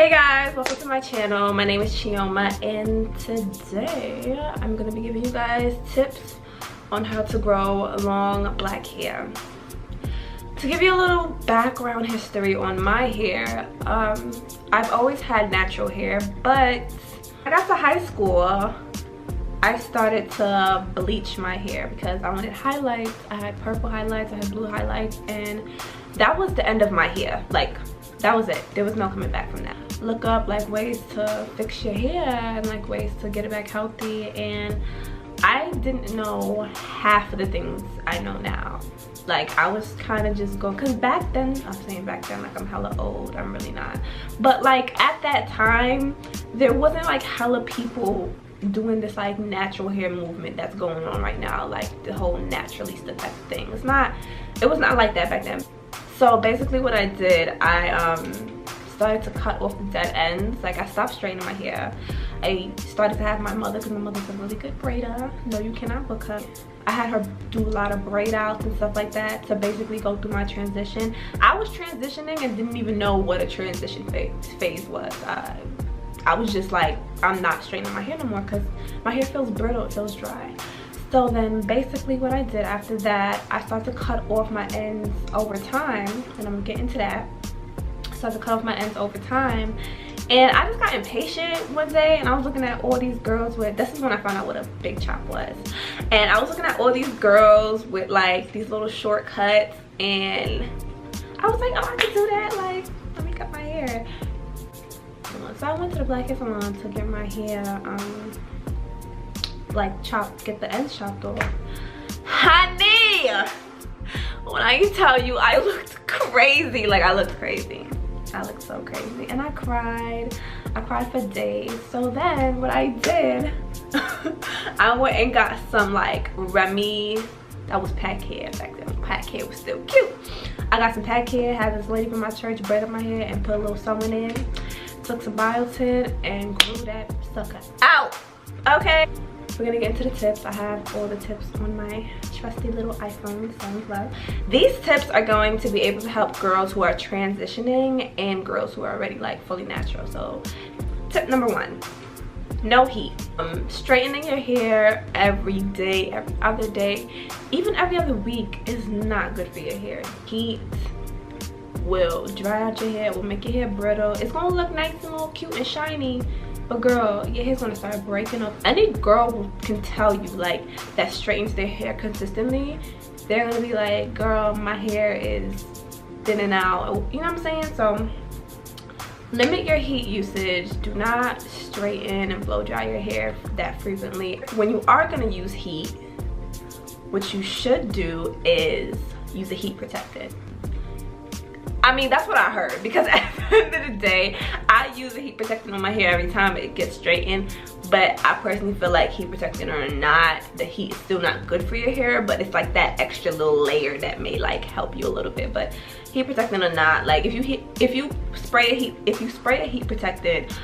Hey guys, welcome to my channel. My name is Chioma and today I'm going to be giving you guys tips on how to grow long black hair. To give you a little background history on my hair, I've always had natural hair, but I got to high school, I started to bleach my hair because I wanted highlights. I had purple highlights, I had blue highlights, and that was the end of my hair. Like, that was it. There was no coming back from that. Look up like ways to fix your hair and like ways to get it back healthy, and I didn't know half of the things I know now. Like, I was kind of just going, because back then, I'm saying back then like I'm hella old, I'm really not, but like at that time there wasn't like hella people doing this like natural hair movement that's going on right now, like the whole naturalista type of thing. It was not like that back then. So basically what I did, I started to cut off the dead ends. Like, I stopped straightening my hair. I started to have my mother, because my mother's a really good braider. No, you cannot book her. I had her do a lot of braid outs and stuff like that to basically go through my transition. I was transitioning and didn't even know what a transition phase was. I was just like, I'm not straightening my hair no more because my hair feels brittle, it feels dry. So then basically what I did after that, I started to cut off my ends over time, and I'm gonna get into that. I started to cut off my ends over time, and I just got impatient one day, and I was looking at all these girls with, this is when I found out what a big chop was, and I was looking at all these girls with like these little short cuts, and I was like, oh, I can do that, like, let me cut my hair. So I went to the black hair salon to get my hair like get the ends chopped off. Honey, when I tell you I looked crazy, like I looked crazy. I looked so crazy, and I cried for days. So then what I did, I went and got some like Remy, that was pack hair back then. Pack hair was still cute. I got some pack hair, had this lady from my church braid up my hair and put a little sewing in. Took some biotin and grew that sucker out. Okay, we're gonna get into the tips. I have all the tips on my trusty little iPhone, sounds love. These tips are going to be able to help girls who are transitioning and girls who are already like fully natural. So tip number 1, no heat. Straightening your hair every day, every other day, even every other week is not good for your hair. Heat will dry out your hair, will make your hair brittle. It's gonna look nice and all cute and shiny, but girl, your hair's gonna start breaking up. Any girl can tell you like that straightens their hair consistently, they're gonna be like, girl, my hair is thinning out, you know what I'm saying? So limit your heat usage. Do not straighten and blow dry your hair that frequently. When you are gonna use heat, what you should do is use a heat protectant. I mean, that's what I heard, because at the end of the day, I use a heat protectant on my hair every time it gets straightened, but I personally feel like heat protectant or not, the heat is still not good for your hair, but it's like that extra little layer that may like help you a little bit. But heat protectant or not, like if you spray a heat protectant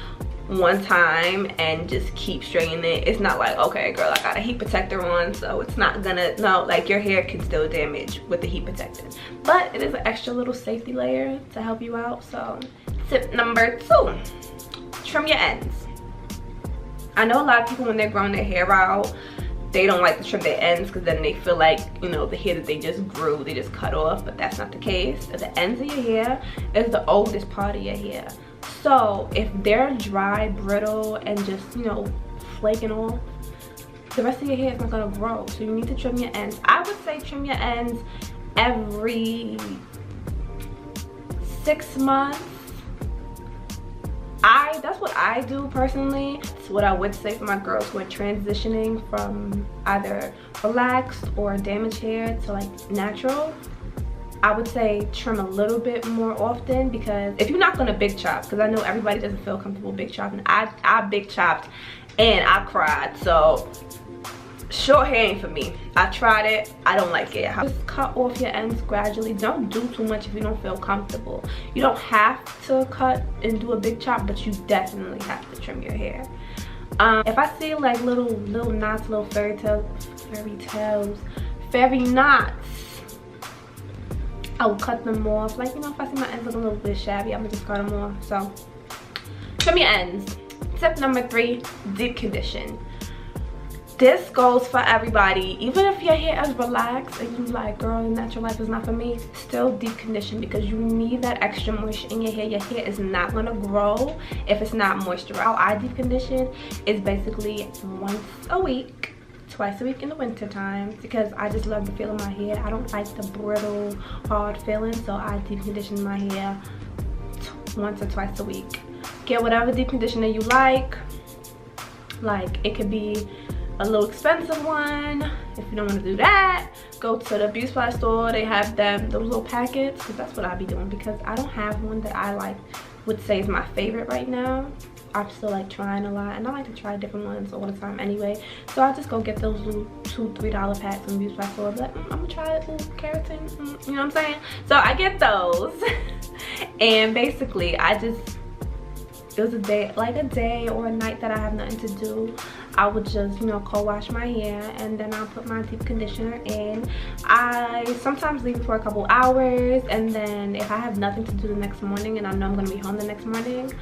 one time and just keep straightening it, it's not like, okay girl, I got a heat protector on, so it's not gonna, no, like your hair can still damage with the heat protectant, but it is an extra little safety layer to help you out. So tip number 2, trim your ends. I know a lot of people, when they're growing their hair out, they don't like to trim their ends because then they feel like, you know, the hair that they just grew, they just cut off, but that's not the case. The ends of your hair is the oldest part of your hair. So if they're dry, brittle, and just, you know, flaking off, the rest of your hair is not gonna grow. So you need to trim your ends. I would say trim your ends every 6 months. That's what I do personally. It's what I would say for my girls who are transitioning from either relaxed or damaged hair to like natural. I would say trim a little bit more often, because if you're not gonna big chop, because I know everybody doesn't feel comfortable big chopping. I big chopped and I cried, so short hair ain't for me. I tried it, I don't like it. Just cut off your ends gradually. Don't do too much if you don't feel comfortable. You don't have to cut and do a big chop, but you definitely have to trim your hair. If I see like little knots, little fairy knots, I will cut them off. Like, you know, if I see my ends look a little bit shabby, I'm gonna just cut them off. So trim your ends. Tip number 3, deep condition. This goes for everybody. Even if your hair is relaxed and you like, girl, natural life is not for me, still deep condition, because you need that extra moisture in your hair. Your hair is not gonna grow if it's not moisturized. How I deep condition is basically once a week, twice a week in the winter time, because I just love the feel of my hair. I don't like the brittle, hard feeling, so I deep condition my hair once or twice a week. Get whatever deep conditioner you like. Like, it could be a little expensive one. If you don't want to do that, go to the beauty supply store. They have those little packets, because that's what I be doing, because I don't have one that I like would say is my favorite right now. I'm still like trying a lot, and I like to try different ones all the time anyway, so I just go get those little $2-3 packs from the beauty supply store. But I'm gonna try it, little keratin, you know what I'm saying? So I get those and basically it was a day or a night that I have nothing to do. I would just, you know, co-wash my hair, and then I'll put my deep conditioner in. I sometimes leave it for a couple hours, and then if I have nothing to do the next morning and I know I'm gonna be home the next morning,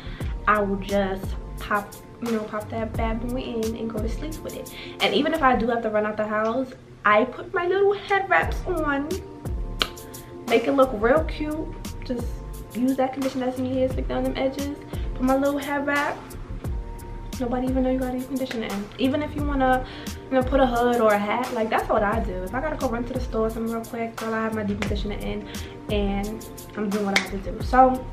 I will just pop that bad boy in and go to sleep with it. And even if I do have to run out the house, I put my little head wraps on, make it look real cute. Just use that conditioner that's in your hair, stick down them edges, put my little head wrap. Nobody even know you got a conditioner in. Even if you wanna, you know, put a hood or a hat, like that's what I do. If I gotta go run to the store something real quick, girl, I have my deep conditioner in and I'm doing what I have to do. So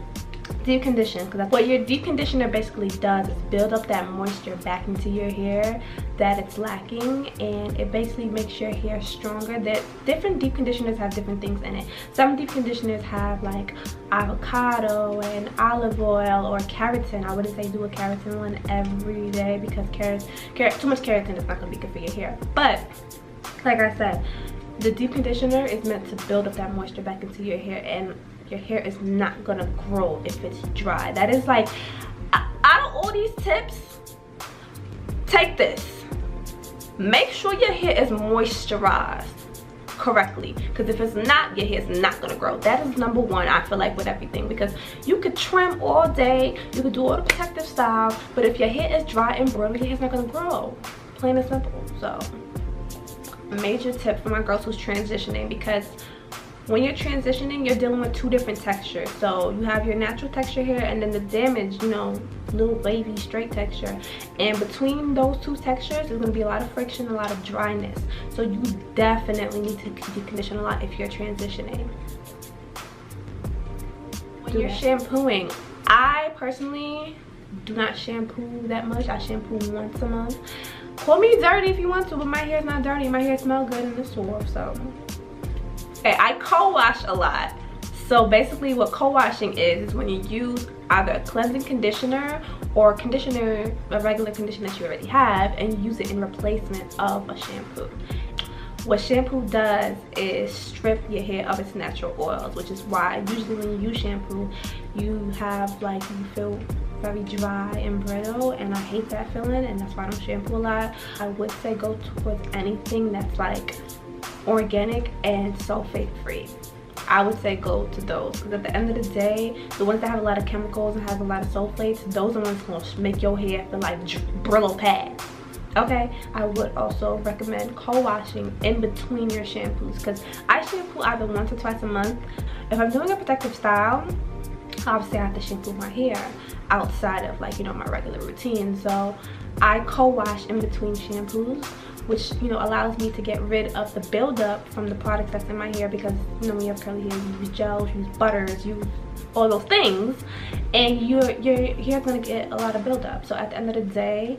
deep condition, because what your deep conditioner basically does is build up that moisture back into your hair that it's lacking, and it basically makes your hair stronger. That different deep conditioners have different things in it. Some deep conditioners have like avocado and olive oil or keratin. I wouldn't say do a keratin one every day, because too much keratin is not going to be good for your hair. But like I said, the deep conditioner is meant to build up that moisture back into your hair, and your hair is not gonna grow if it's dry. That is like, out of all these tips, take this. Make sure your hair is moisturized correctly, because if it's not, your hair is not gonna grow. That is number one, I feel like, with everything, because you could trim all day, you could do all the protective style, but if your hair is dry and brittle, your hair's not gonna grow. Plain and simple. So, a major tip for my girls who's transitioning, because when you're transitioning, you're dealing with 2 different textures. So you have your natural texture here, and then the damaged, you know, little wavy straight texture. And between those 2 textures, there's gonna be a lot of friction, a lot of dryness. So you definitely need to deep condition a lot if you're transitioning. When you're shampooing, I personally do not shampoo that much. I shampoo once a month. Call me dirty if you want to, but my hair's not dirty. My hair smells good and it's soft, so. Okay, I co-wash a lot. So basically what co-washing is when you use either a cleansing conditioner or conditioner, a regular conditioner that you already have, and you use it in replacement of a shampoo. What shampoo does is strip your hair of its natural oils, which is why usually when you use shampoo, you have like, you feel very dry and brittle, and I hate that feeling, and that's why I don't shampoo a lot. I would say go towards anything that's like organic and sulfate free. I would say go to those, because at the end of the day, the ones that have a lot of chemicals and have a lot of sulfates, those are the ones going to make your hair feel like Brillo pads. Okay, I would also recommend co-washing in between your shampoos, because I shampoo either once or twice a month. If I'm doing a protective style, obviously I have to shampoo my hair outside of, like, you know, my regular routine. So I co-wash in between shampoos, which, you know, allows me to get rid of the buildup from the products that's in my hair, because, you know, when you have curly hair, you use gels, you use butters, you use all those things, and your hair's gonna get a lot of buildup. So at the end of the day,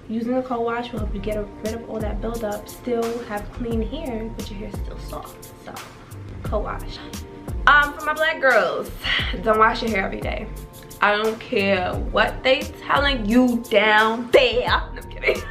using a co-wash will help you get rid of all that buildup, still have clean hair, but your hair's still soft. So co-wash. For my black girls, don't wash your hair every day. I don't care what they telling you down there. No, I'm kidding.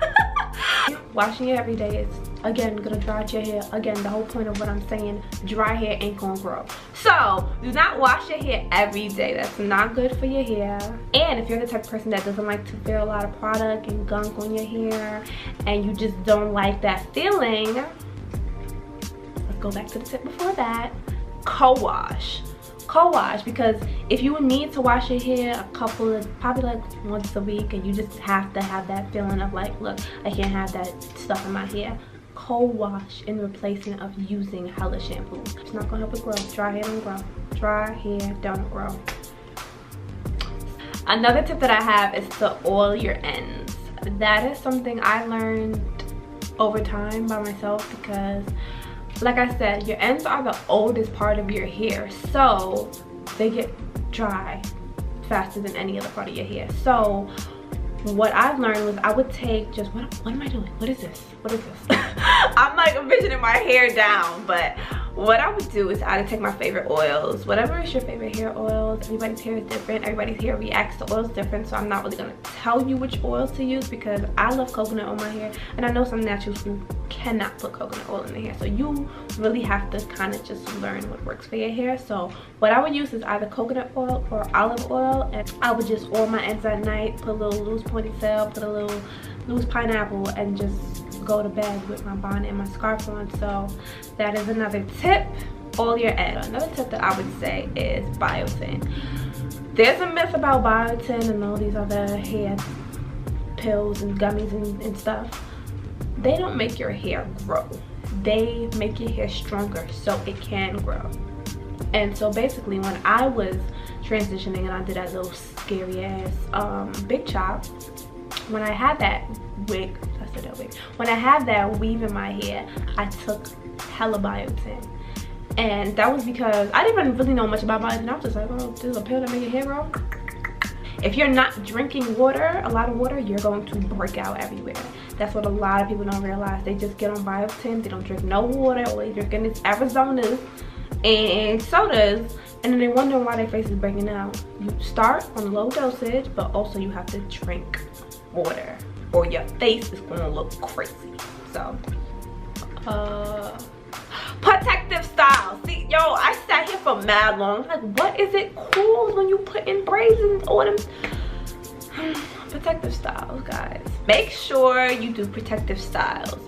Washing it every day is, again, gonna dry out your hair. Again, the whole point of what I'm saying, dry hair ain't gonna grow. So do not wash your hair every day. That's not good for your hair. And if you're the type of person that doesn't like to feel a lot of product and gunk on your hair, and you just don't like that feeling, let's go back to the tip before that. Co-wash. co-wash, because if you need to wash your hair probably like once a week, and you just have to have that feeling of like, look, I can't have that stuff in my hair, co-wash in replacement of using hella shampoo. It's not gonna help it grow. Dry hair don't grow. Dry hair don't grow. Another tip that I have is to oil your ends. That is something I learned over time by myself, because like I said, your ends are the oldest part of your hair, so they get dry faster than any other part of your hair. So what I've learned was I would take just, what am I doing? What is this? What is this? I'm like envisioning my hair down, but what I would do is I would take my favorite oils, whatever is your favorite hair oils. Everybody's hair is different, everybody's hair reacts to oils different, so I'm not really gonna tell you which oils to use, because I love coconut on my hair, and I know some naturals who cannot put coconut oil in their hair, so you really have to kind of just learn what works for your hair. So what I would use is either coconut oil or olive oil, and I would just oil my ends at night, put a little loose ponytail, put a little loose pineapple, and just go to bed with my bonnet and my scarf on. So that is another tip. Oil your ends. Another tip that I would say is biotin. There's a myth about biotin and all these other hair pills and gummies and stuff. They don't make your hair grow. They make your hair stronger so it can grow. And so basically when I was transitioning and I did that little scary ass big chop, when I had that wig, when I had that weave in my hair, I took hella biotin. And that was because I didn't even really know much about biotin. I was just like, oh, this is a pill that makes your hair grow. If you're not drinking water, a lot of water, you're going to break out everywhere. That's what a lot of people don't realize. They just get on biotin, they don't drink no water, all they drinking is Arizonas and sodas, and then they wonder why their face is breaking out. You start on low dosage, but also you have to drink water or your face is gonna look crazy. So protective style. See, yo, I sat here for mad long. Like, what is it called when you put in braids and all them protective styles, guys? Make sure you do protective styles.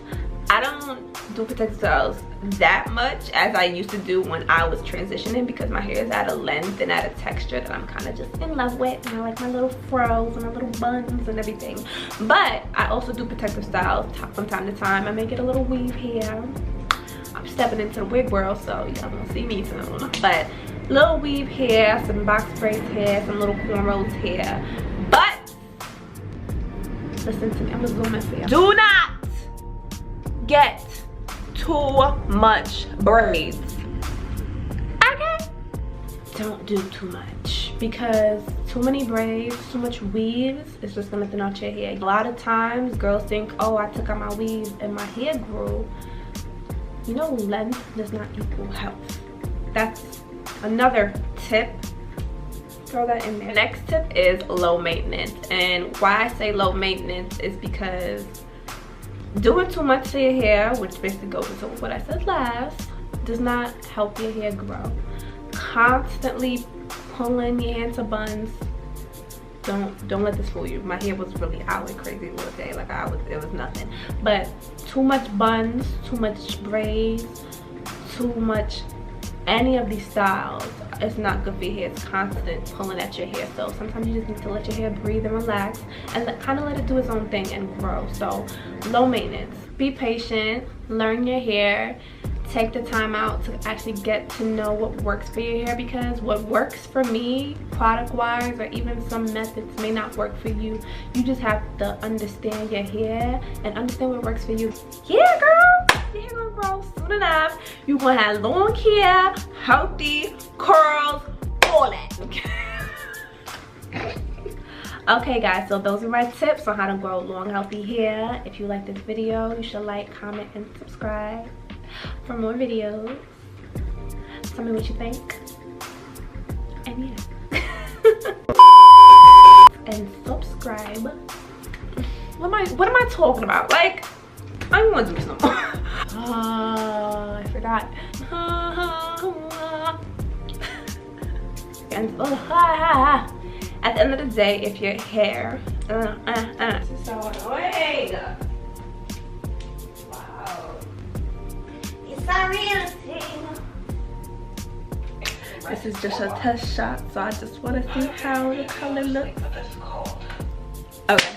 I don't do protective styles that much as I used to do when I was transitioning, because my hair is at a length and at a texture that I'm kind of just in love with, and I like my little frows and my little buns and everything. But I also do protective styles from time to time. I may get a little weave here. I'm stepping into the wig world, so y'all gonna see me soon. But little weave hair, some box braids hair, some little cornrows hair. But listen to me, I'm gonna zoom in for you. Do not get too much braids, okay? Don't do too much, because too many braids, too much weaves, it's just gonna thin out your hair. A lot of times girls think, oh, I took out my weave and my hair grew. You know, length does not equal health. That's another tip. Throw that in there. Next tip is low maintenance. And why I say low maintenance is because doing too much to your hair, which basically goes into what I said last, does not help your hair grow. Constantly pulling your hair into buns, don't let this fool you. My hair was really, I went crazy the other day. Like it was nothing. But too much buns, too much braids, too much any of these styles, it's not good for your hair. It's constant pulling at your hair. So sometimes you just need to let your hair breathe and relax and kind of let it do its own thing and grow. So low maintenance. Be patient, learn your hair, take the time out to actually get to know what works for your hair, because what works for me product wise or even some methods may not work for you. You just have to understand your hair and understand what works for you. Yeah, girl, your hair gonna grow soon enough. You gonna have long hair, healthy curls, all that. Okay guys, so those are my tips on how to grow long healthy hair. If you like this video, you should like, comment, and subscribe for more videos. Tell me what you think. And yeah. And subscribe. What am I talking about? Like, I don't want to do this no more. I forgot. And at the end of the day, if your hair this is so annoying. Wow. It's a real thing. This is just a test shot, so I just want to see how the color looks. Okay.